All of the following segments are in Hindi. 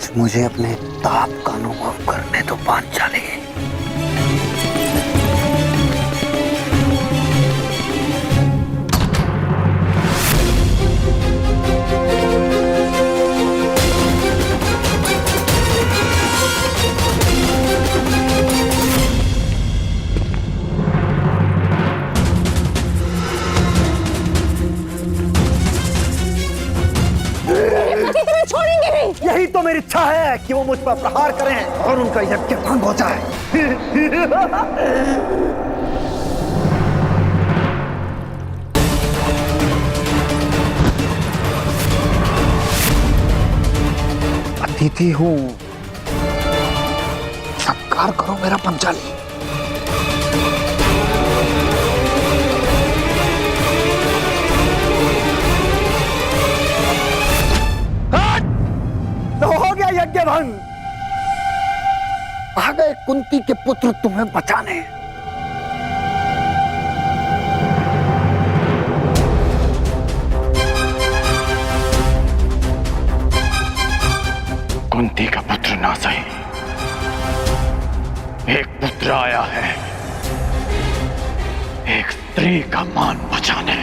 आज मुझे अपने ताप का अनुभव करने दो पांचाली। छोड़ेंगे नहीं। यही तो मेरी इच्छा है कि वो मुझ पर प्रहार करें और उनका यज्ञ भंग हो जाए। अतिथि हूं, सत्कार करो मेरा पंचाली। हो गया यज्ञ भंग। आ गए कुंती के पुत्र तुम्हें बचाने। कुंती का पुत्र ना सही, एक पुत्र आया है, एक स्त्री का मान बचाने।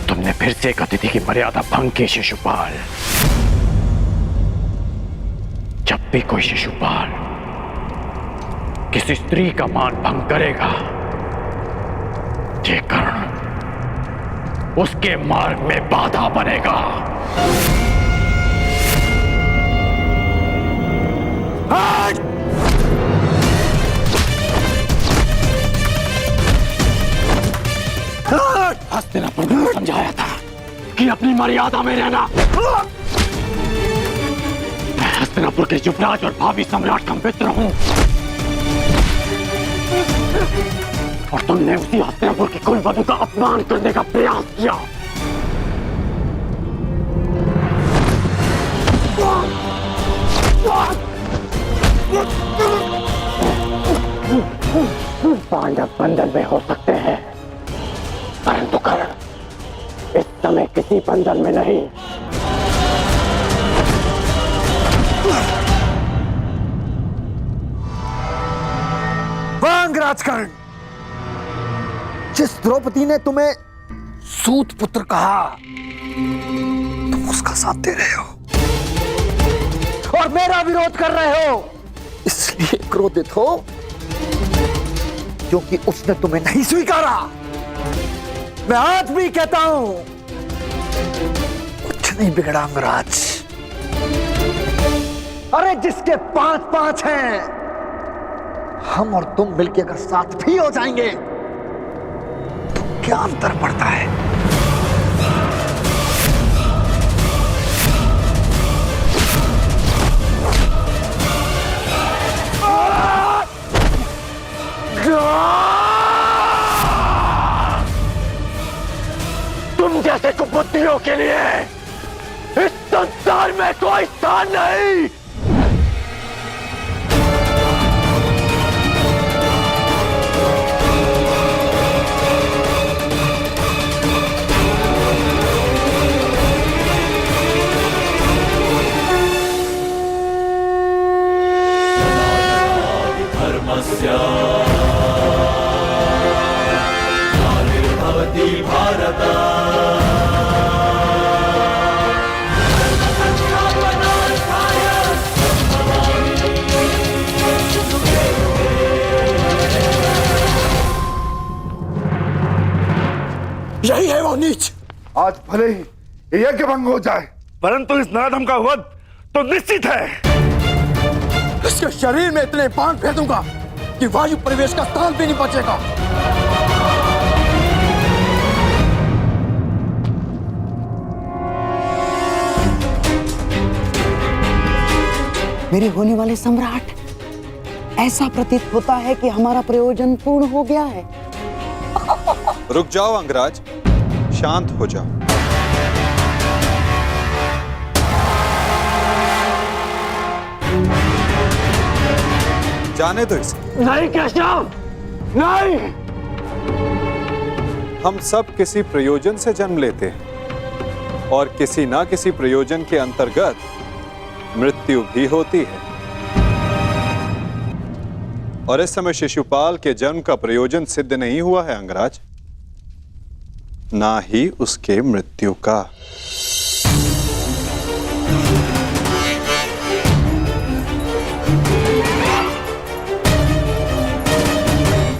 तुमने फिर से एक अतिथि की मर्यादा भंग की शिशुपाल। जब भी कोई शिशुपाल किसी स्त्री का मान भंग करेगा, ये कर्ण उसके मार्ग में बाधा बनेगा। हस्तिनापुर ने समझाया था कि अपनी मर्यादा में रहना। मैं हस्तिनापुर के युवराज और भावी सम्राट का मित्र हूं, और तुमने उसी हस्तिनापुर की कुलवधू का अपमान करने का प्रयास किया। पांडव बंधन में हो सकते हैं, परंतु कर्ण इस समय किसी बंधन में नहीं। वांग राजकर्ण, जिस द्रौपदी ने तुम्हें सूत पुत्र कहा, तुम उसका साथ दे रहे हो और मेरा विरोध कर रहे हो। इसलिए क्रोधित हो क्योंकि उसने तुम्हें नहीं स्वीकारा। मैं आज भी कहता हूं, कुछ नहीं बिगड़ा अंगराज। अरे जिसके 5-5 हैं, हम और तुम मिलकर अगर साथ भी हो जाएंगे तो क्या अंतर पड़ता है? तुम जैसे कुबुद्धियों के लिए इस संसार में कोई स्थान नहीं। भवति भारत यही है वो नीच। आज भले ही यज्ञ भंग हो जाए, परंतु इस नराधम का वध तो निश्चित है। इसके शरीर में इतने बाण फेर दूंगा कि वायु प्रवेश का स्थान भी नहीं बचेगा। मेरे होने वाले सम्राट, ऐसा प्रतीत होता है कि हमारा प्रयोजन पूर्ण हो गया है। रुक जाओ अंगराज, शांत हो जाओ। जाने दो इसे। नहीं केशव, नहीं। हम सब किसी प्रयोजन से जन्म लेते हैं और किसी ना किसी प्रयोजन के अंतर्गत मृत्यु भी होती है। और इस समय शिशुपाल के जन्म का प्रयोजन सिद्ध नहीं हुआ है अंगराज, ना ही उसके मृत्यु का।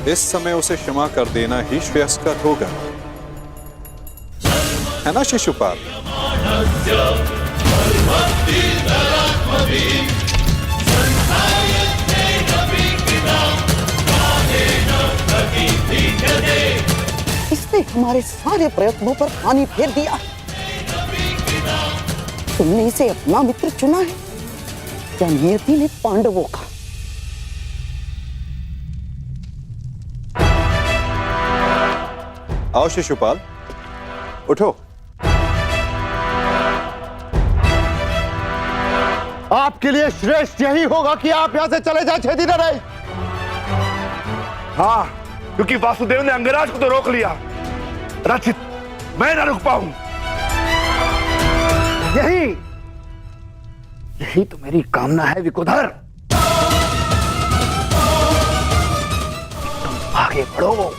इस समय उसे क्षमा कर देना ही श्रेयस्कर होगा, है ना शिशुपाल? इसने हमारे सारे प्रयत्नों पर पानी फेर दिया। तुमने इसे अपना मित्र चुना है या नियति ने पांडवों का? आओ शिशुपाल, उठो। आपके लिए श्रेष्ठ यही होगा कि आप यहां से चले जाए, छेदी न रहे। हाँ, क्योंकि वासुदेव ने अंगराज को तो रोक लिया, रचित मैं ना रुक पाऊं। यही तो मेरी कामना है विकुधर। तुम आगे बढ़ो,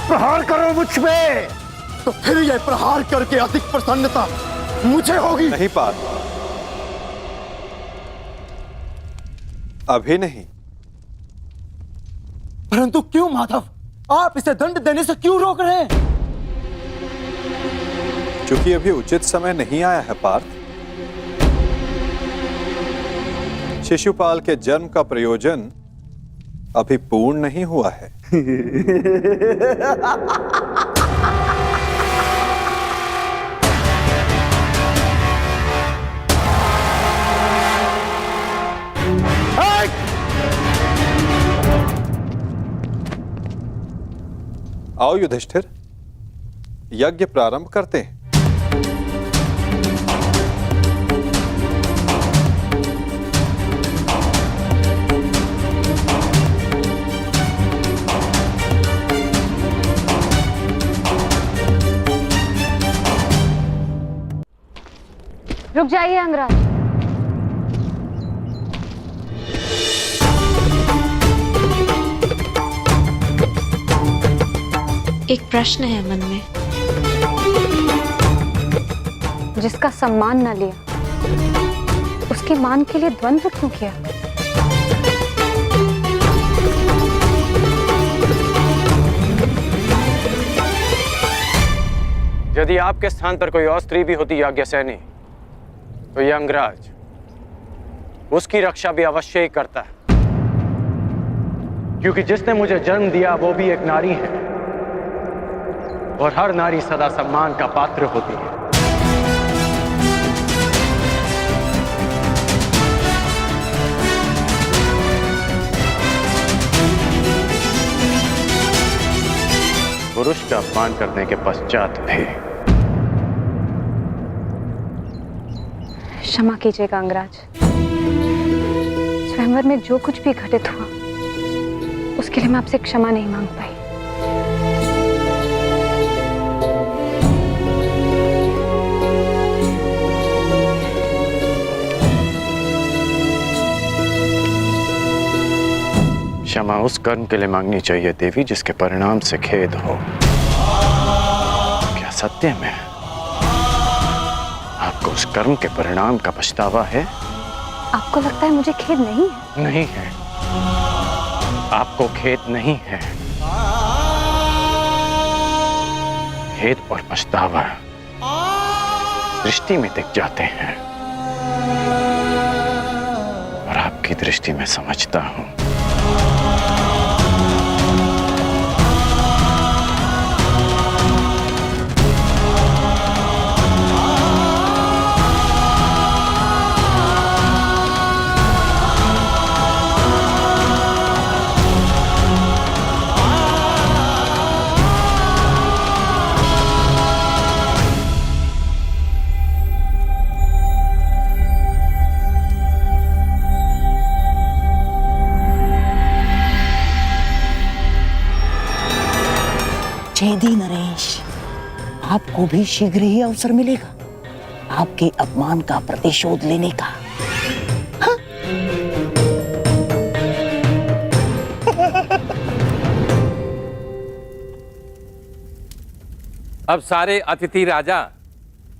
प्रहार करो मुझ पे। तो फिर यह प्रहार करके अधिक प्रसन्नता मुझे होगी। नहीं पाल, अभी नहीं। परंतु क्यों माधव, आप इसे दंड देने से क्यों रोक रहे हैं? क्योंकि अभी उचित समय नहीं आया है पार्थ। शिशुपाल के जन्म का प्रयोजन अभी पूर्ण नहीं हुआ है। आओ युधिष्ठिर, यज्ञ प्रारंभ करते हैं। रुक जाइए अंगराज। एक प्रश्न है मन में। जिसका सम्मान न लिया, उसके मान के लिए द्वंद्व क्यों किया? यदि आपके स्थान पर कोई और स्त्री भी होती याज्ञसेनी, तो यह अंगराज उसकी रक्षा भी अवश्य ही करता है, क्योंकि जिसने मुझे जन्म दिया वो भी एक नारी है और हर नारी सदा सम्मान का पात्र होती है। पुरुष का अपमान करने के पश्चात भी। क्षमा कीजिएगा अंगराज, स्वयंवर में जो कुछ भी घटित हुआ उसके लिए मैं आपसे क्षमा नहीं मांग पाई। क्षमा उस कर्म के लिए मांगनी चाहिए देवी जिसके परिणाम से खेद हो। क्या सत्य में आपको उस कर्म के परिणाम का पछतावा है? आपको लगता है मुझे खेद नहीं है? नहीं है, आपको खेद नहीं है। खेद और पछतावा दृष्टि में दिख जाते हैं और आपकी दृष्टि में समझता हूं। छेदी नरेश, आपको भी शीघ्र ही अवसर मिलेगा आपके अपमान का प्रतिशोध लेने का। हाँ? अब सारे अतिथि राजा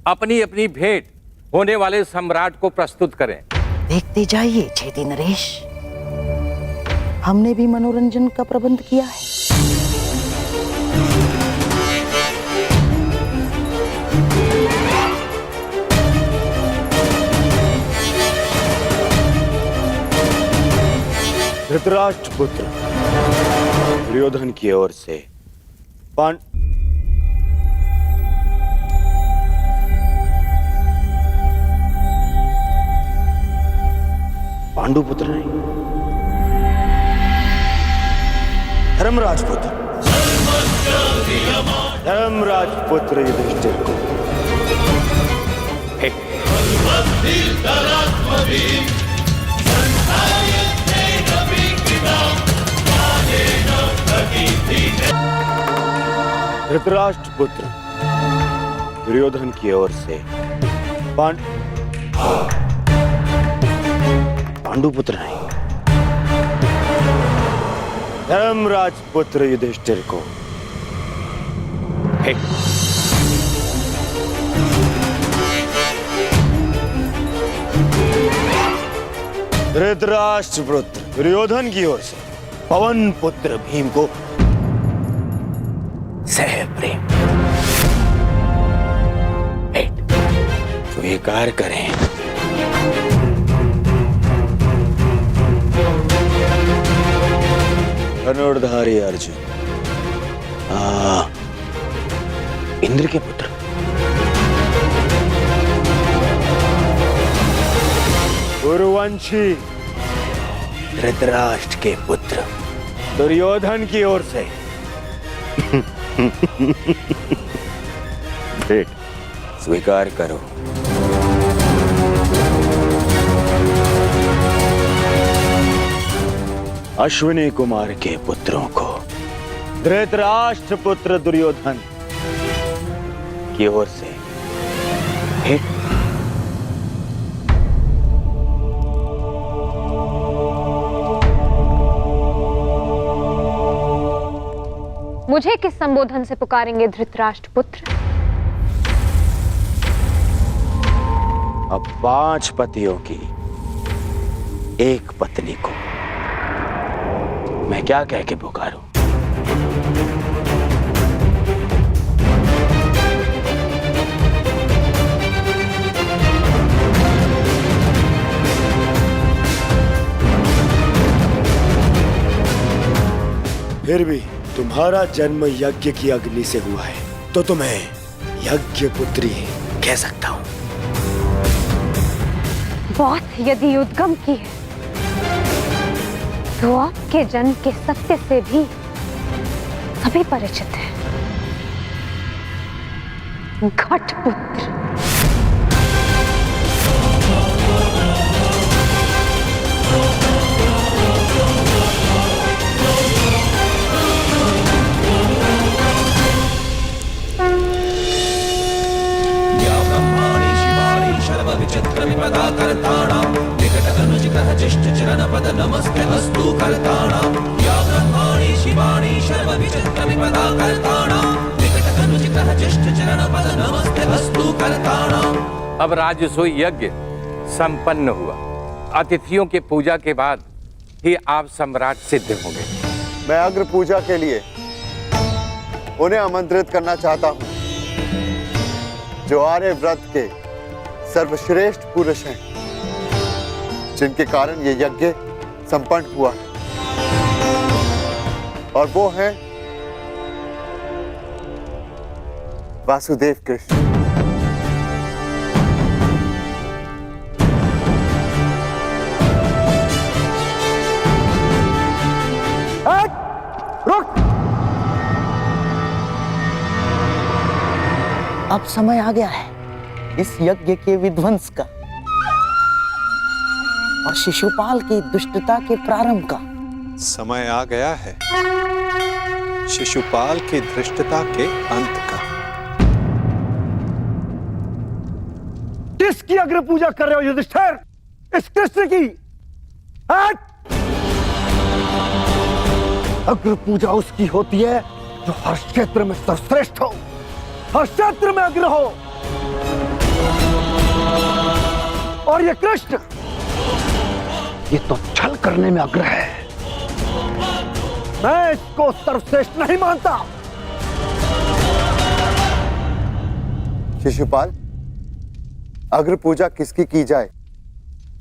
अपनी अपनी भेंट होने वाले सम्राट को प्रस्तुत करें। देखते जाइए छेदी नरेश, हमने भी मनोरंजन का प्रबंध किया है। धृतराष्ट्र पुत्र दुर्योधन की ओर से पांडु पुत्र नहीं, धर्मराज पुत्र युधिष्ठिर को धृतराष्ट्र पुत्र दुर्योधन की ओर से पांडु पुत्र नहीं, धर्मराज पुत्र युधिष्ठिर को धृतराष्ट्र पुत्र दुर्योधन की ओर से पवन पुत्र भीम को सह प्रेम भेंट स्वीकार करें। धनुर्धारी अर्जुन, इंद्र के पुत्र, कुरुवंशी धृतराष्ट्र के पुत्र दुर्योधन की ओर से भेंट स्वीकार करो। अश्विनी कुमार के पुत्रों को धृतराष्ट्र पुत्र दुर्योधन की ओर से भेंट। मुझे किस संबोधन से पुकारेंगे धृतराष्ट्र पुत्र? अब 5 पतियों की एक पत्नी को मैं क्या कह के पुकारूं? फिर भी तुम्हारा जन्म यज्ञ की अग्नि से हुआ है, तो तुम्हें यज्ञ पुत्री कह सकता हूं। बात यदि उद्गम की है तो आपके जन्म के सत्य से भी सभी परिचित हैं। घटपुत्र। अब राजसूय यज्ञ संपन्न हुआ। अतिथियों के पूजा के बाद ही आप सम्राट सिद्ध होंगे। मैं अग्र पूजा के लिए उन्हें आमंत्रित करना चाहता हूं जो आर्य व्रत के सर्वश्रेष्ठ पुरुष हैं, जिनके कारण ये यज्ञ संपन्न हुआ है, और वो हैं वासुदेव कृष्ण। रुक! अब समय आ गया है इस यज्ञ के विध्वंस का और शिशुपाल की दुष्टता के प्रारंभ का। समय आ गया है शिशुपाल की धृष्टता के अंत का। किसकी अग्र पूजा कर रहे हो युधिष्ठिर? इस कृष्ण की? अग्र पूजा उसकी होती है जो हर क्षेत्र में सर्वश्रेष्ठ हो, हर क्षेत्र में अग्र हो। और ये कृष्ण, ये तो छल करने में अग्र है। मैं इसको सर्वश्रेष्ठ नहीं मानता। शिशुपाल, अग्र पूजा किसकी की जाए,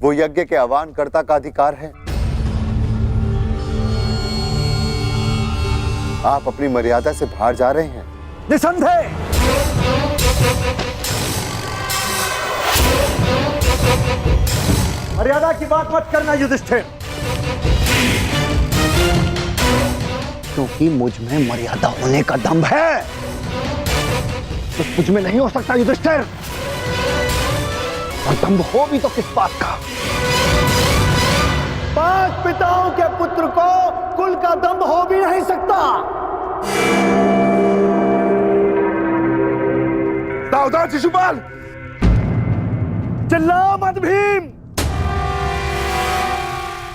वो यज्ञ के आह्वानकर्ता का अधिकार है। आप अपनी मर्यादा से बाहर जा रहे हैं। निसंदेह। मर्यादा की बात मत करना युधिष्ठिर, क्योंकि मुझ में मर्यादा होने का दम्भ है, तो मुझ में नहीं हो सकता युधिष्ठिर। और दम्भ हो भी तो किस बात का? 5 पिताओं के पुत्र को कुल का दम्भ हो भी नहीं सकता। सावधान शिशुपाल। चिल्ला मत भीम।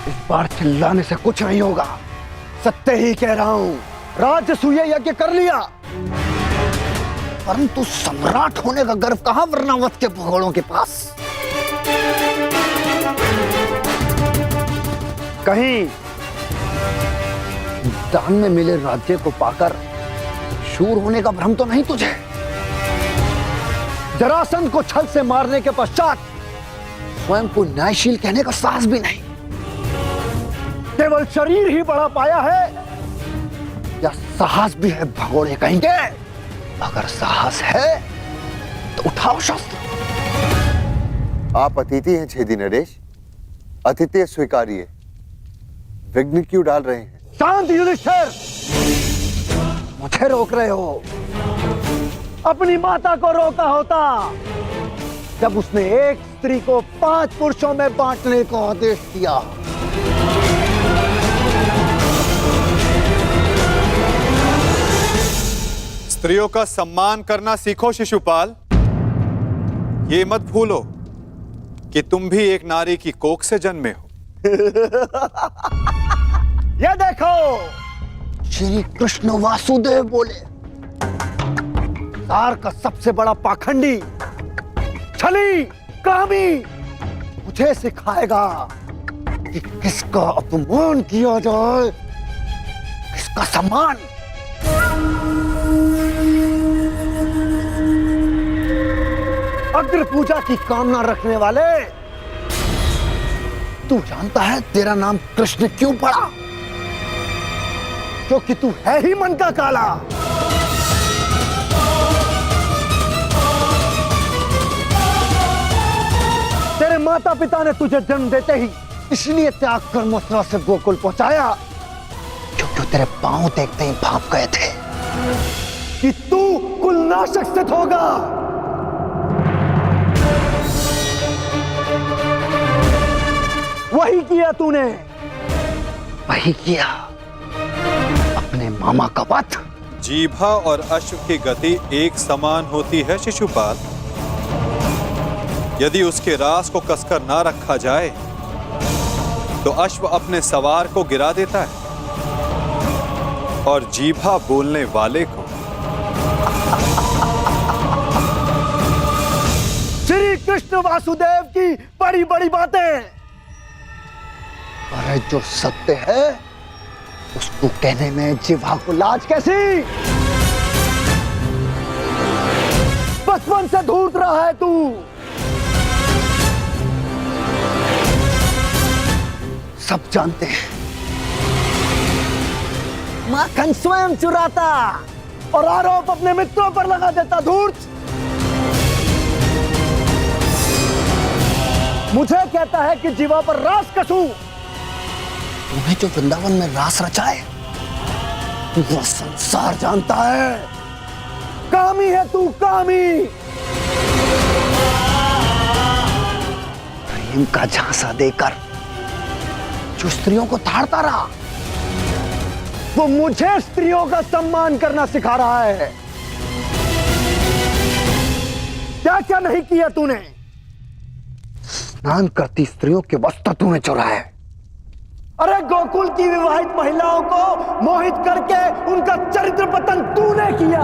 इस बार चिल्लाने से कुछ नहीं होगा, सत्य ही कह रहा हूं। राजसूय यज्ञ कर लिया, परंतु सम्राट होने का गर्व कहां वर्णावत के भगोड़ों के पास? कहीं दान में मिले राज्य को पाकर शूर होने का भ्रम तो नहीं तुझे? जरासंध को छल से मारने के पश्चात स्वयं को न्यायशील कहने का साहस भी नहीं। केवल शरीर ही बढ़ा पाया है या साहस भी है भगोड़े कहेंगे? अगर साहस है तो उठाओ शस्त्र। आप अतिथि हैं छेदी नरेश, अतिथि स्वीकारिए। विघ्न क्यों डाल रहे हैं? शांत युधिष्ठिर। मुझे रोक रहे हो? अपनी माता को रोका होता जब उसने एक स्त्री को 5 पुरुषों में बांटने का आदेश दिया। स्त्रियों का सम्मान करना सीखो शिशुपाल। ये मत भूलो कि तुम भी एक नारी की कोख से जन्मे हो। ये देखो, श्री कृष्ण वासुदेव बोले, तार का सबसे बड़ा पाखंडी, छली, कामी मुझे सिखाएगा कि किसका अपमान किया जाए, किसका सम्मान। अग्र पूजा की कामना रखने वाले, तू जानता है तेरा नाम कृष्ण क्यों पड़ा? क्योंकि तू है ही मन का काला। तेरे माता पिता ने तुझे जन्म देते ही इसलिए त्याग कर मथुरा से गोकुल पहुंचाया, क्योंकि तेरे पांव देखते ही भाप गए थे कि तू कुलनाशक सिद्ध होगा। वही किया तूने, वही किया, अपने मामा का वध। जीभा और अश्व की गति एक समान होती है शिशुपाल। यदि उसके रास को कसकर ना रखा जाए तो अश्व अपने सवार को गिरा देता है और जीभा बोलने वाले को। श्री कृष्ण वासुदेव की बड़ी बड़ी बातें, अरे जो सत्य है उसको कहने में जिह्वा को लाज कैसी? बचपन से धूर्त रहा है तू। सब जानते हैं, माखन स्वयं चुराता और आरोप अपने मित्रों पर लगा देता। धूर्त मुझे कहता है कि जीवा पर रास कसूं। तूने जो वृंदावन में रास रचा है वो संसार जानता है। कामी है तू, कामी। प्रेम का झांसा देकर जो स्त्रियों को ताड़ता रहा, वो मुझे स्त्रियों का सम्मान करना सिखा रहा है। क्या क्या नहीं किया तूने? स्नान करती स्त्रियों के वस्त्र तूने चुराए। अरे गोकुल की विवाहित महिलाओं को मोहित करके उनका चरित्र पतन तूने किया।